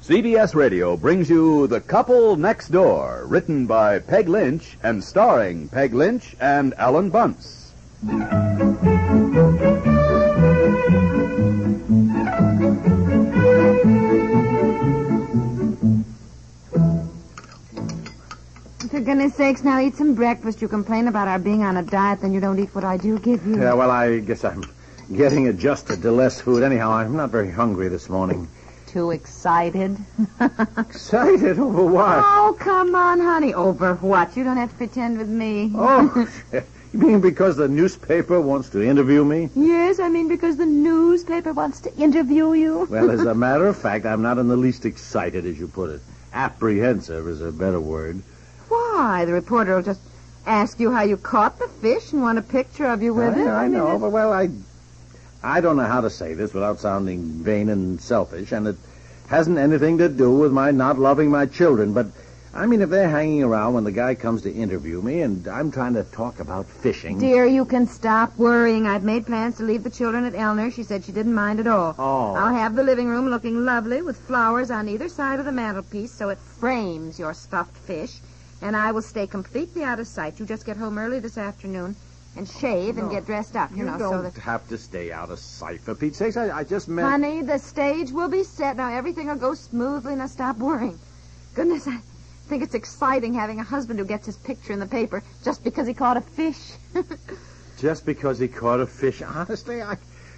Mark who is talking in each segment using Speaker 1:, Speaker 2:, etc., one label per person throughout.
Speaker 1: CBS Radio brings you The Couple Next Door, written by Peg Lynch and starring Peg Lynch and Ethel Bunce.
Speaker 2: For goodness sakes, now eat some breakfast. You complain about our being on a diet, then you don't eat what I do give you.
Speaker 3: Yeah, well, I guess I'm getting adjusted to less food. Anyhow, I'm not very hungry this morning.
Speaker 2: Too excited?
Speaker 3: Excited? Over what?
Speaker 2: Oh, come on, honey. Over what? You don't have to pretend with me.
Speaker 3: Oh, you mean because the newspaper wants to interview me?
Speaker 2: Yes, I mean because the newspaper wants to interview you.
Speaker 3: Well, as a matter of fact, I'm not in the least excited, as you put it. Apprehensive is a better word.
Speaker 2: Why? The reporter will just ask you how you caught the fish and want a picture of you with it.
Speaker 3: I know, but, well, I don't know how to say this without sounding vain and selfish, and it hasn't anything to do with my not loving my children, but, I mean, if they're hanging around when the guy comes to interview me and I'm trying to talk about fishing...
Speaker 2: Dear, you can stop worrying. I've made plans to leave the children at Elinor. She said she didn't mind at all.
Speaker 3: Oh.
Speaker 2: I'll have the living room looking lovely with flowers on either side of the mantelpiece so it frames your stuffed fish, and I will stay completely out of sight. You just get home early this afternoon and shave and get dressed up, you know.
Speaker 3: don't
Speaker 2: so that...
Speaker 3: have to stay out of sight, for Pete's sakes. I just meant...
Speaker 2: Honey, the stage will be set. Now, everything will go smoothly. Now, stop worrying. Goodness, I think it's exciting having a husband who gets his picture in the paper just because he caught a fish.
Speaker 3: Just because he caught a fish? Honestly,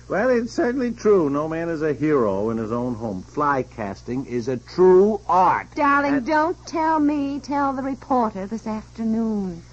Speaker 3: well, it's certainly true. No man is a hero in his own home. Fly casting is a true art.
Speaker 2: Darling, don't tell me. Tell the reporter this afternoon.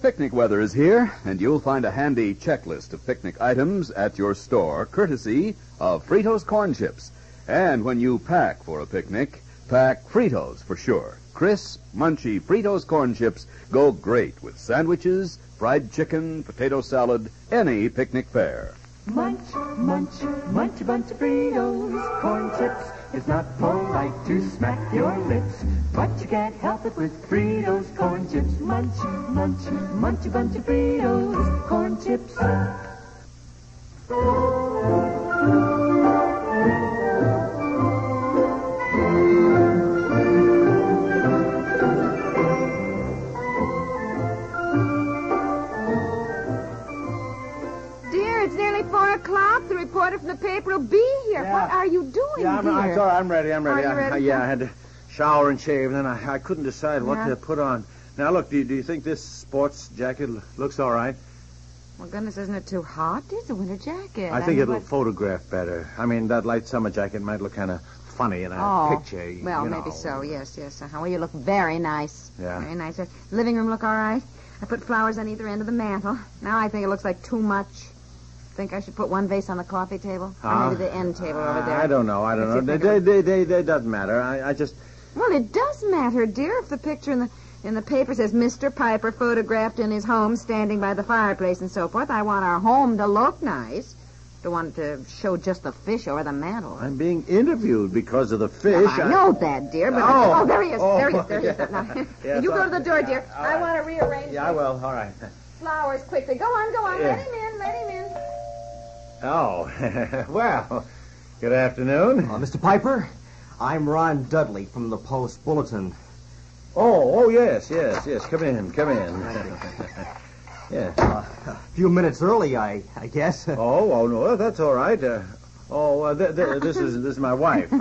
Speaker 1: Picnic weather is here, and you'll find a handy checklist of picnic items at your store, courtesy of Fritos Corn Chips. And when you pack for a picnic, pack Fritos for sure. Crisp, munchy Fritos Corn Chips go great with sandwiches, fried chicken, potato salad, any picnic fare.
Speaker 4: Munch, munch, munch a bunch of Fritos, corn chips. It's not polite to smack your lips, but you can't help it with Fritos, corn chips. Munch, munch, munch a bunch of Fritos, corn chips.
Speaker 2: The reporter from the paper will be here.
Speaker 3: Yeah.
Speaker 2: What are you doing here?
Speaker 3: I'm ready.
Speaker 2: Are you ready?
Speaker 3: I had to shower and shave, and then I couldn't decide what to put on. Now, look, do you think this sports jacket looks all right?
Speaker 2: Well, goodness, isn't it too hot? It's a winter jacket.
Speaker 3: I think it'll photograph better. I mean, that light summer jacket might look kind of funny in a picture.
Speaker 2: Well,
Speaker 3: you know.
Speaker 2: maybe so, yes. Well, you look very nice.
Speaker 3: Yeah.
Speaker 2: Very nice. Living room look all right? I put flowers on either end of the mantel. Now I think it looks like too much. Think I should put one vase on the coffee table? Or maybe the end table over there?
Speaker 3: I don't know. They doesn't matter. I just...
Speaker 2: Well, it does matter, dear. If the picture in the paper says Mr. Piper photographed in his home standing by the fireplace and so forth, I want our home to look nice. Don't want to show just the fish over the mantel.
Speaker 3: I'm being interviewed because of the fish.
Speaker 2: Now, I know that, dear, but... there he is. There he is. Now,
Speaker 3: yes,
Speaker 2: you go to the door, dear.
Speaker 3: Right.
Speaker 2: I want to rearrange
Speaker 3: Yeah, I will. All right.
Speaker 2: flowers quickly. Go on.
Speaker 3: Yeah.
Speaker 2: Let him in.
Speaker 3: Oh, well, good afternoon.
Speaker 5: Mr. Piper, I'm Ron Dudley from the Post Bulletin.
Speaker 3: Oh, yes. Come in. Yeah.
Speaker 5: A few minutes early, I guess.
Speaker 3: Oh, no, that's all right. This is my wife.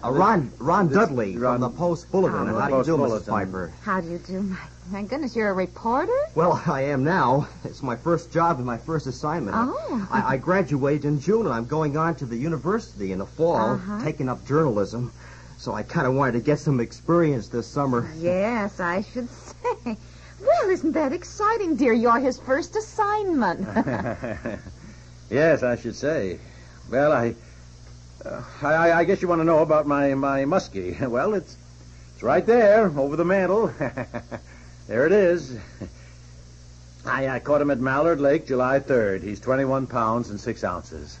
Speaker 5: Ron Dudley from the Post Bulletin. How do you do, Mrs. Piper?
Speaker 2: How do you do? My goodness, you're a reporter?
Speaker 5: Well, I am now. It's my first job and my first assignment.
Speaker 2: Oh.
Speaker 5: I graduated in June, and I'm going on to the university in the fall, taking up journalism. So I kind of wanted to get some experience this summer.
Speaker 2: Yes, I should say. Well, isn't that exciting, dear? You're his first assignment.
Speaker 3: Yes, I should say. Well, I guess you want to know about my Musky. Well, it's right there, over the mantel. There it is. I caught him at Mallard Lake July 3rd. He's 21 pounds and 6 ounces.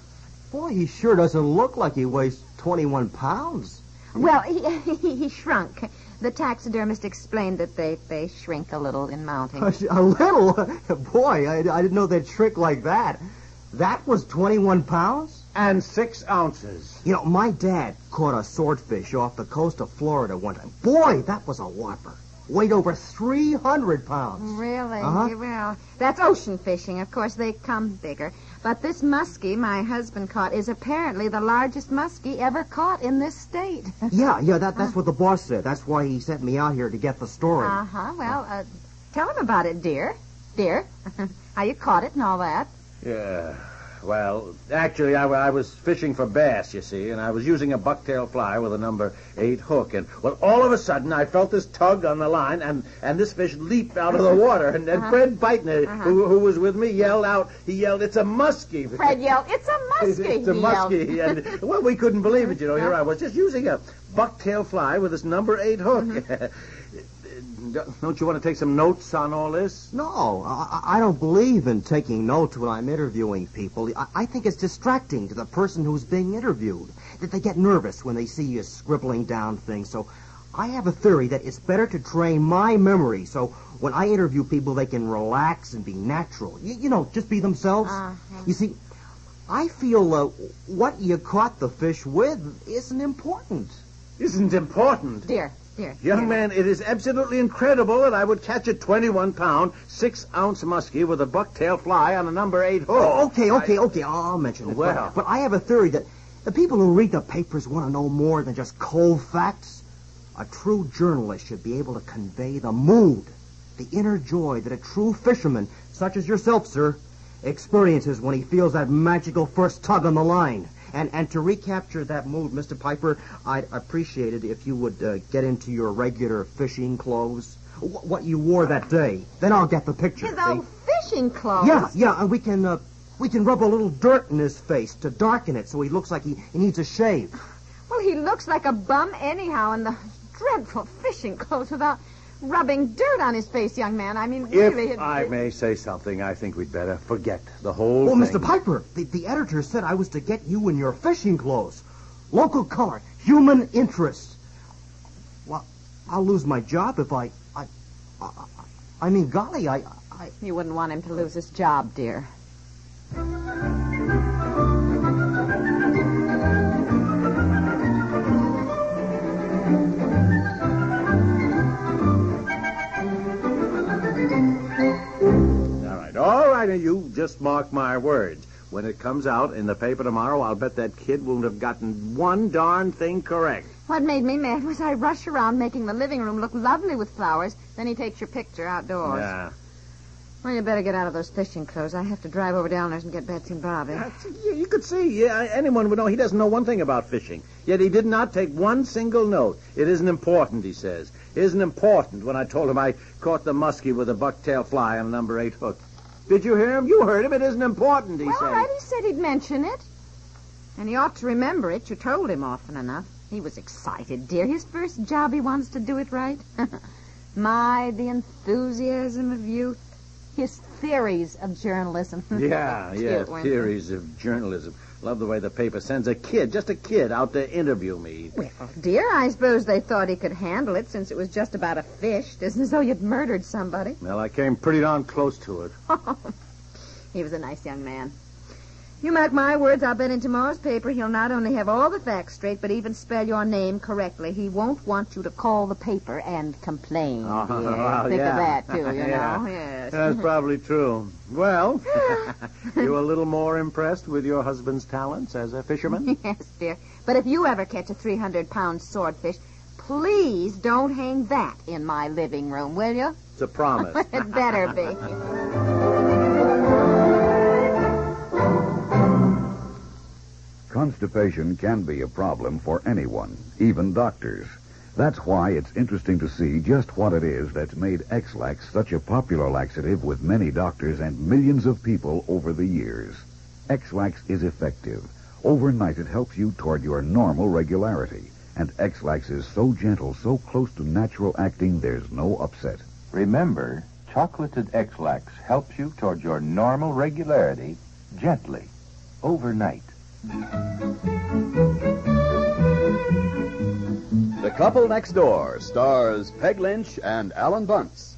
Speaker 5: Boy, he sure doesn't look like he weighs 21 pounds.
Speaker 2: Well, he shrunk. The taxidermist explained that they shrink a little in mounting.
Speaker 5: A little? Boy, I didn't know they'd shrink like that. That was 21 pounds?
Speaker 3: And 6 ounces.
Speaker 5: You know, my dad caught a swordfish off the coast of Florida one time. Boy, that was a whopper. Weighed over 300 pounds.
Speaker 2: Really?
Speaker 5: Uh-huh.
Speaker 2: Well, that's ocean fishing. Of course, they come bigger. But this muskie my husband caught is apparently the largest muskie ever caught in this state.
Speaker 5: Yeah, that's what the boss said. That's why he sent me out here to get the story.
Speaker 2: Uh-huh. Well, tell him about it, dear. Dear, how you caught it and all that.
Speaker 3: Yeah. Well, actually, I was fishing for bass, you see, and I was using a bucktail fly with a number 8 hook. And, well, all of a sudden, I felt this tug on the line, and this fish leaped out of the water. And Fred Beitner, who was with me, yelled out, it's a muskie.
Speaker 2: Fred yelled, it's a muskie.
Speaker 3: It's a muskie. And, well, we couldn't believe it, you know. Here I was just using a bucktail fly with this number 8 hook. Don't you want to take some notes on all this?
Speaker 5: No, I don't believe in taking notes when I'm interviewing people. I think it's distracting to the person who's being interviewed, that they get nervous when they see you scribbling down things. So I have a theory that it's better to train my memory so when I interview people, they can relax and be natural. You know, just be themselves. You see, I feel what you caught the fish with isn't important.
Speaker 3: Isn't important?
Speaker 2: Dear.
Speaker 3: Young man, it is absolutely incredible that I would catch a 21-pound, 6-ounce muskie with a bucktail fly on a number 8 hook.
Speaker 5: Oh, okay. I'll mention it.
Speaker 3: Well.
Speaker 5: But I have a theory that the people who read the papers want to know more than just cold facts. A true journalist should be able to convey the mood, the inner joy that a true fisherman, such as yourself, sir, experiences when he feels that magical first tug on the line. And to recapture that mood, Mr. Piper, I'd appreciate it if you would get into your regular fishing clothes. What you wore that day. Then I'll get the picture.
Speaker 2: His old fishing clothes?
Speaker 5: Yeah, and we can rub a little dirt in his face to darken it so he looks like he needs a shave.
Speaker 2: Well, he looks like a bum anyhow in the dreadful fishing clothes without rubbing dirt on his face, young man. I mean, really...
Speaker 3: If I may say something, I think we'd better forget the whole thing.
Speaker 5: Oh, Mr. Piper, the editor said I was to get you in your fishing clothes. Local color, human interest. Well, I'll lose my job if I mean, golly,
Speaker 2: You wouldn't want him to lose his job, dear.
Speaker 3: All right, you just mark my words. When it comes out in the paper tomorrow, I'll bet that kid won't have gotten one darn thing correct.
Speaker 2: What made me mad was I rush around making the living room look lovely with flowers, then he takes your picture outdoors.
Speaker 3: Yeah.
Speaker 2: Well, you better get out of those fishing clothes. I have to drive over downstairs and get Betsy and Bobby.
Speaker 3: You could see. Anyone would know he doesn't know one thing about fishing. Yet he did not take one single note. It isn't important, he says. It isn't important when I told him I caught the muskie with a bucktail fly on a number 8 hook. Did you hear him? You heard him. It isn't important, he said.
Speaker 2: Well, all right, he said he'd mention it. And he ought to remember it. You told him often enough. He was excited, dear. His first job, he wants to do it right. My, the enthusiasm of youth. His theories of journalism.
Speaker 3: Yeah, theories of journalism. Love the way the paper sends just a kid, out to interview me.
Speaker 2: Well, dear, I suppose they thought he could handle it since it was just about a fish. It isn't as though you'd murdered somebody.
Speaker 3: Well, I came pretty darn close to it.
Speaker 2: He was a nice young man. You mark my words, I'll bet in tomorrow's paper he'll not only have all the facts straight, but even spell your name correctly. He won't want you to call the paper and complain.
Speaker 3: Well,
Speaker 2: Think of that, too, you
Speaker 3: yeah.
Speaker 2: know. Yes.
Speaker 3: That's probably true. Well, you a little more impressed with your husband's talents as a fisherman?
Speaker 2: Yes, dear. But if you ever catch a 300-pound swordfish, please don't hang that in my living room, will you?
Speaker 3: It's a promise.
Speaker 2: It better be.
Speaker 1: Constipation can be a problem for anyone, even doctors. That's why it's interesting to see just what it is that's made X-Lax such a popular laxative with many doctors and millions of people over the years. X-Lax is effective. Overnight it helps you toward your normal regularity. And X-Lax is so gentle, so close to natural acting, there's no upset.
Speaker 6: Remember, chocolated X-Lax helps you toward your normal regularity gently, overnight.
Speaker 1: The Couple Next Door stars Peg Lynch and Alan Bunce.